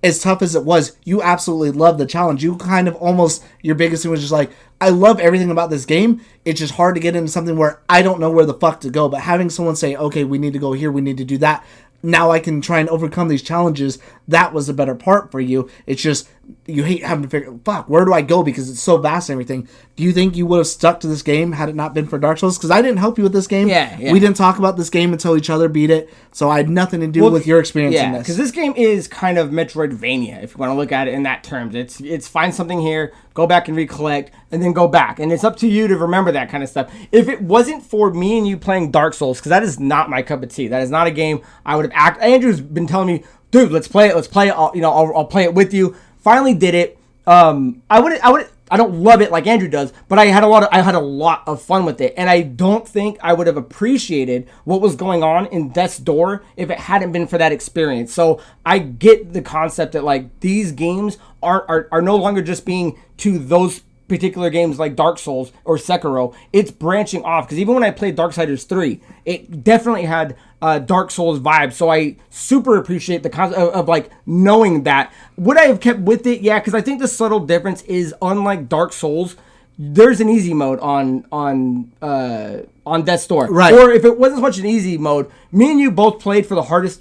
S2: as tough as it was, you absolutely loved the challenge. You kind of almost, your biggest thing was just like, I love everything about this game. It's just hard to get into something where I don't know where the fuck to go. But having someone say, okay, we need to go here, we need to do that. Now I can try and overcome these challenges. That was the better part for you. It's just, you hate having to figure, fuck, where do I go? Because it's so vast and everything. Do you think you would have stuck to this game had it not been for Dark Souls? Because I didn't help you with this game.
S1: Yeah.
S2: We didn't talk about this game until each other beat it. So I had nothing to do with your experience in this.
S1: Because this game is kind of Metroidvania, if you want to look at it in that terms. It's find something here, go back and recollect, and then go back. And it's up to you to remember that kind of stuff. If it wasn't for me and you playing Dark Souls, because that is not my cup of tea. That is not a game I would have Andrew's been telling me, dude, let's play it. I'll play it with you. Finally did it. I don't love it like Andrew does, but I had a lot of fun with it, and I don't think I would have appreciated what was going on in Death's Door if it hadn't been for that experience. So I get the concept that, like, these games are no longer just being to those particular games like Dark Souls or Sekiro. It's branching off, because even when I played Darksiders 3, it definitely had Dark Souls vibes. So I super appreciate the concept of like knowing that. Would I have kept with it? Yeah, because I think the subtle difference is, unlike Dark Souls, there's an easy mode on Death's Door.
S2: Right.
S1: Or if it wasn't so much an easy mode, me and you both played for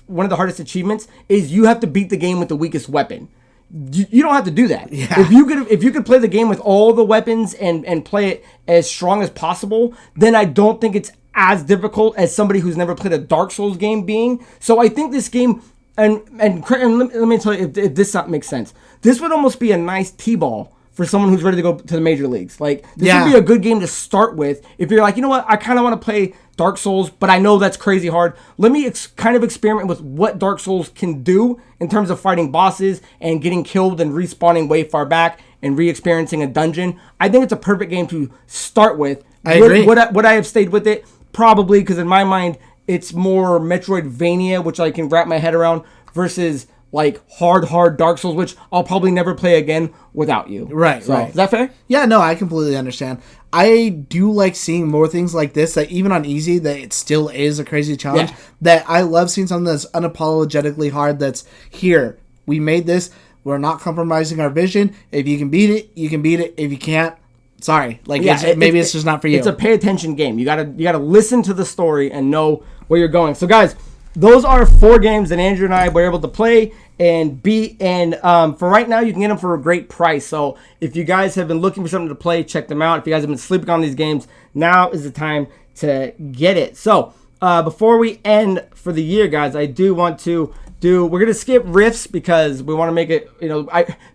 S1: one of the hardest achievements is you have to beat the game with the weakest weapon. You don't have to do that.
S2: Yeah.
S1: If you could play the game with all the weapons and play it as strong as possible, then I don't think it's as difficult as somebody who's never played a Dark Souls game being. So I think this game, and let me tell you if this makes sense. This would almost be a nice T-ball for someone who's ready to go to the major leagues. Like, this would be a good game to start with. If you're like, you know what, I kind of want to play Dark Souls, but I know that's crazy hard. Let me kind of experiment with what Dark Souls can do in terms of fighting bosses and getting killed and respawning way far back and re-experiencing a dungeon. I think it's a perfect game to start with.
S2: I agree.
S1: Would I have stayed with it? Probably, because in my mind, it's more Metroidvania, which I can wrap my head around, versus like hard Dark Souls, which I'll probably never play again without you.
S2: Right,
S1: so,
S2: right.
S1: Is that fair?
S2: Yeah, no, I completely understand. I do like seeing more things like this, that even on easy, that it still is a crazy challenge.
S1: Yeah.
S2: That I love seeing something that's unapologetically hard, that's here. We made this. We're not compromising our vision. If you can beat it, you can beat it. If you can't, sorry. Like, maybe it's just not for you.
S1: It's a pay attention game. You gotta listen to the story and know where you're going. So guys, those are 4 games that Andrew and I were able to play and beat, and for right now, you can get them for a great price. So if you guys have been looking for something to play, check them out. If you guys have been sleeping on these games, now is the time to get it. So before we end for the year, guys, I do want to we're gonna skip riffs because we want to make it.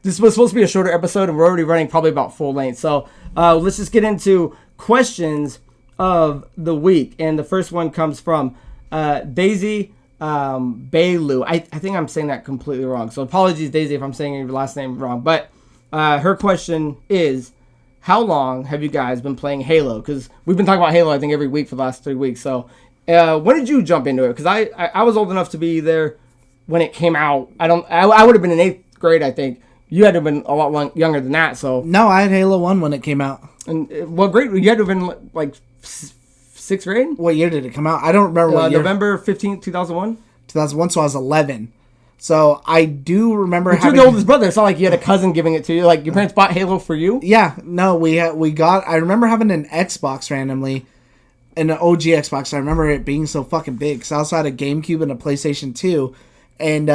S1: This was supposed to be a shorter episode, and we're already running probably about full length. So let's just get into questions of the week, and the first one comes from Daisy Bailu. I think I'm saying that completely wrong, so apologies, Daisy, if I'm saying your last name wrong. But her question is, how long have you guys been playing Halo? Because we've been talking about Halo, I think, every week for the last 3 weeks. So when did you jump into it? Because I was old enough to be there when it came out. I would have been in 8th grade, I think. You had to have been a lot younger than that. So
S2: no, I had Halo 1 when it came out.
S1: And what grade? You had to have been like 6th grade?
S2: What year did it come out? I don't remember what year.
S1: November 15th, 2001?
S2: 2001, so I was 11. So I do remember
S1: having... You're the oldest brother. It's not like you had a cousin giving it to you. Like, your parents bought Halo for you?
S2: Yeah. No, we got... I remember having an Xbox randomly. An OG Xbox. I remember it being so fucking big. Because I also had a GameCube and a PlayStation 2. And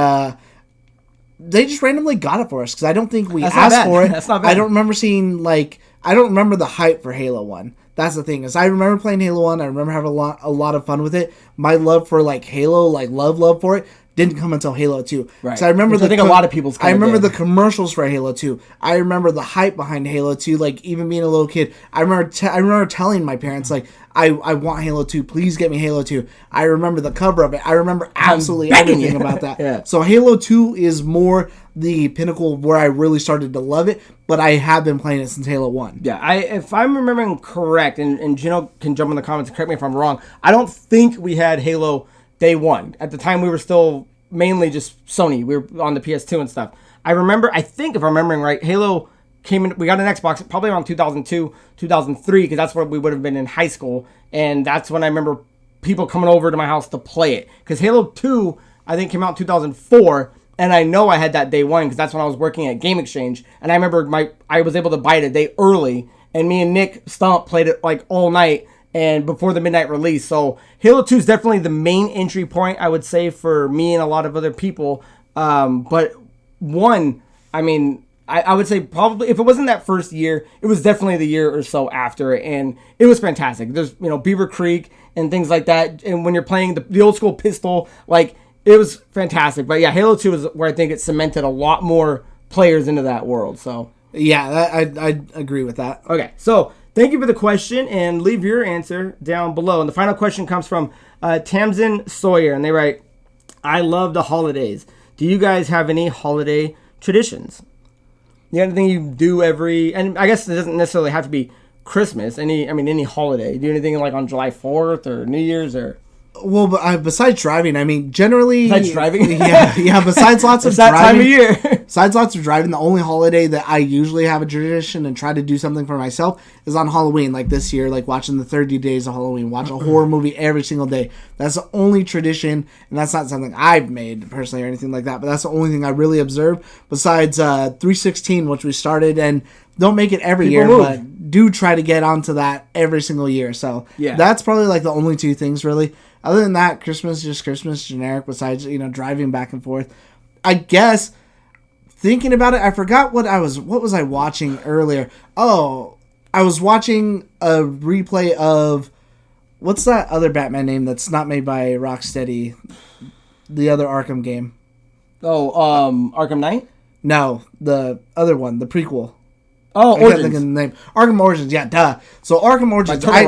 S2: they just randomly got it for us. Because I don't think we asked for it.
S1: That's not bad.
S2: I don't remember seeing, like... I don't remember the hype for Halo 1. That's the thing, is I remember playing Halo 1. I remember having a lot of fun with it. My love for, like, Halo, like, love for it, didn't come until Halo 2.
S1: Right.
S2: So I remember
S1: I think a lot of people's
S2: I remember the commercials for Halo 2. I remember the hype behind Halo 2, like, even being a little kid. I remember telling my parents, like, I want Halo 2. Please get me Halo 2. I remember the cover of it. I remember absolutely everything about that.
S1: Yeah.
S2: So Halo 2 is more the pinnacle where I really started to love it, but I have been playing it since Halo 1.
S1: Yeah, if I'm remembering correct, and Geno can jump in the comments and correct me if I'm wrong, I don't think we had Halo day one. At the time, we were still mainly just Sony. We were on the PS2 and stuff. I think if I'm remembering right, Halo came in, we got an Xbox probably around 2002, 2003, because that's where we would have been in high school, and that's when I remember people coming over to my house to play it. Because Halo 2, I think, came out in 2004, and I know I had that day one because that's when I was working at Game Exchange, and I remember I was able to buy it a day early, and me and Nick Stump played it like all night and before the midnight release. So Halo 2 is definitely the main entry point, I would say, for me and a lot of other people. But one, I mean, I would say probably if it wasn't that first year, it was definitely the year or so after, and it was fantastic. There's Beaver Creek and things like that, and when you're playing the old school pistol, like, it was fantastic. But yeah, Halo 2 is where I think it cemented a lot more players into that world. So
S2: yeah, I agree with that.
S1: Okay, so thank you for the question, and leave your answer down below. And the final question comes from Tamsin Sawyer, and they write, I love the holidays. Do you guys have any holiday traditions? Anything you do and I guess it doesn't necessarily have to be Christmas, any holiday. Do anything like on July 4th or New Year's or...
S2: Well, besides driving, I mean, generally...
S1: Besides driving?
S2: Yeah, besides lots of
S1: it's that
S2: driving...
S1: time of year.
S2: Besides lots of driving, the only holiday that I usually have a tradition and try to do something for myself is on Halloween, like this year, like watching the 30 Days of Halloween, watch a horror movie every single day. That's the only tradition, and that's not something I've made personally or anything like that, but that's the only thing I really observe, besides 316, which we started, and don't make it every year, but do try to get onto that every single year. So yeah, that's probably like the only two things, really. Other than that, Christmas, just Christmas, generic, besides, driving back and forth. I guess, thinking about it, I forgot what was I watching earlier? Oh, I was watching a replay of, what's that other Batman name that's not made by Rocksteady? The other Arkham game.
S1: Oh, Arkham Knight?
S2: No, the other one, the prequel.
S1: Oh, Origins.
S2: I can't think of the name. Arkham Origins, yeah, duh. So Arkham Origins, I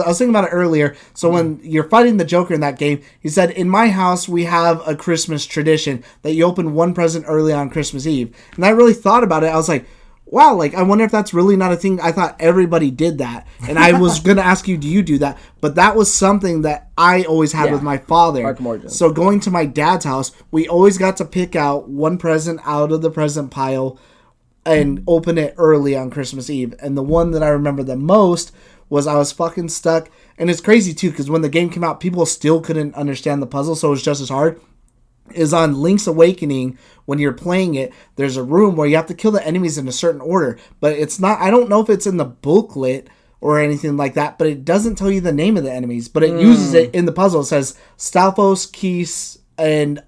S2: was thinking about it earlier. So when you're fighting the Joker in that game, he said, in my house, we have a Christmas tradition that you open one present early on Christmas Eve. And I really thought about it. I was like, wow, like, I wonder if that's really not a thing. I thought everybody did that. And I was going to ask you, do you do that? But that was something that I always had with my father.
S1: Arkham Origins.
S2: So going to my dad's house, we always got to pick out one present out of the present pile and open it early on Christmas Eve. And the one that I remember the most was I was fucking stuck. And it's crazy, too, because when the game came out, people still couldn't understand the puzzle, so it was just as hard. Is on Link's Awakening, when you're playing it, there's a room where you have to kill the enemies in a certain order. But it's not, I don't know if it's in the booklet or anything like that, but it doesn't tell you the name of the enemies. But it uses it in the puzzle. It says Stalfos, Keys, and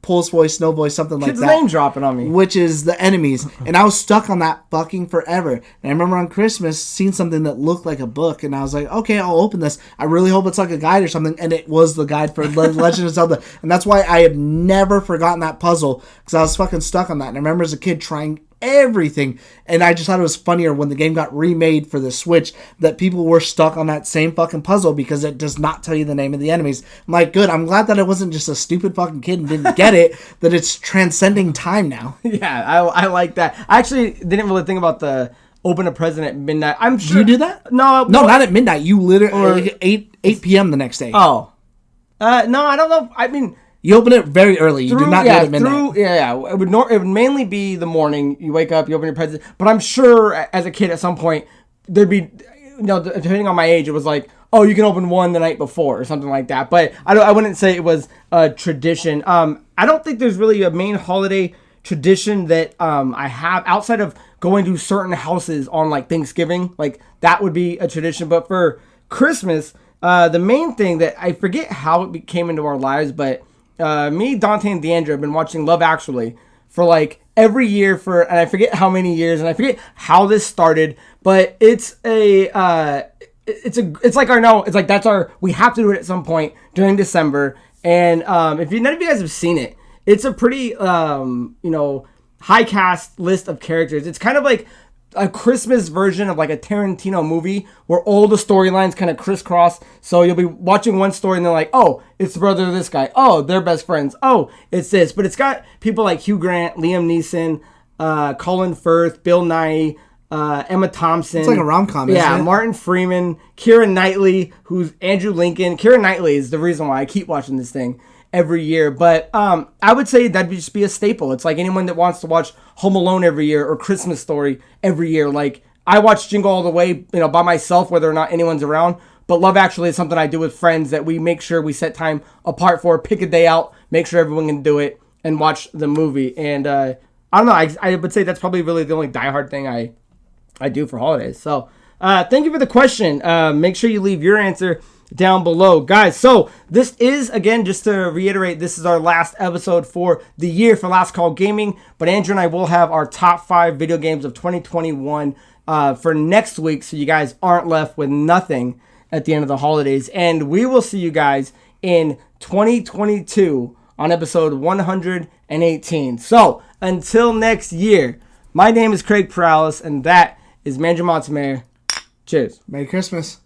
S2: Pulse voice, Snow voice, something like
S1: Kid's
S2: that.
S1: name dropping on me.
S2: Which is the enemies. And I was stuck on that fucking forever. And I remember on Christmas seeing something that looked like a book. And I was like, okay, I'll open this. I really hope it's like a guide or something. And it was the guide for Legend of Zelda. And that's why I have never forgotten that puzzle. Because I was fucking stuck on that. And I remember as a kid trying everything, and I just thought it was funnier when the game got remade for the Switch that people were stuck on that same fucking puzzle because it does not tell you the name of the enemies. I'm like, good, I'm glad that it wasn't just a stupid fucking kid and didn't get it, that it's transcending time now.
S1: Yeah, I like that. I actually didn't really think about the open a present at midnight. I'm sure.
S2: Do you do that?
S1: No,
S2: not at midnight. You literally 8 p.m. the next day.
S1: Oh. No, I don't know. I mean,
S2: you open it very early. You do not do it at midnight.
S1: It would mainly be the morning. You wake up, you open your present. But I'm sure as a kid at some point, there'd be, depending on my age, it was like, oh, you can open one the night before or something like that. But I wouldn't say it was a tradition. I don't think there's really a main holiday tradition that I have outside of going to certain houses on like Thanksgiving. Like that would be a tradition. But for Christmas, the main thing that I forget how it came into our lives, but me, Dante, and Deandra have been watching Love Actually for like every year and I forget how many years, and I forget how this started, but we have to do it at some point during December. And if none of you guys have seen it, it's a pretty high cast list of characters. It's kind of like a Christmas version of like a Tarantino movie where all the storylines kind of crisscross. So you'll be watching one story and they're like, oh, it's the brother of this guy. Oh, they're best friends. Oh, it's this. But it's got people like Hugh Grant, Liam Neeson, Colin Firth, Bill Nighy, Emma Thompson.
S2: It's like a rom-com, isn't it?
S1: Martin Freeman, Keira Knightley, who's Andrew Lincoln. Keira Knightley is the reason why I keep watching this thing every year. But I would say that'd just be a staple. It's like anyone that wants to watch Home Alone every year or Christmas Story every year. Like I watch Jingle All the Way, by myself, whether or not anyone's around. But Love Actually is something I do with friends that we make sure we set time apart for, pick a day out, make sure everyone can do it, and watch the movie. And I don't know, I would say that's probably really the only diehard thing I do for holidays. So thank you for the question. Make sure you leave your answer down below, guys. So this is, again, just to reiterate, this is our last episode for the year for Last Call Gaming, but Andrew and I will have our top 5 video games of 2021 for next week, so you guys aren't left with nothing at the end of the holidays. And we will see you guys in 2022 on episode 118. So until next year, my name is Craig Perales, and that is Mandra Montemayor. Cheers.
S2: Merry Christmas.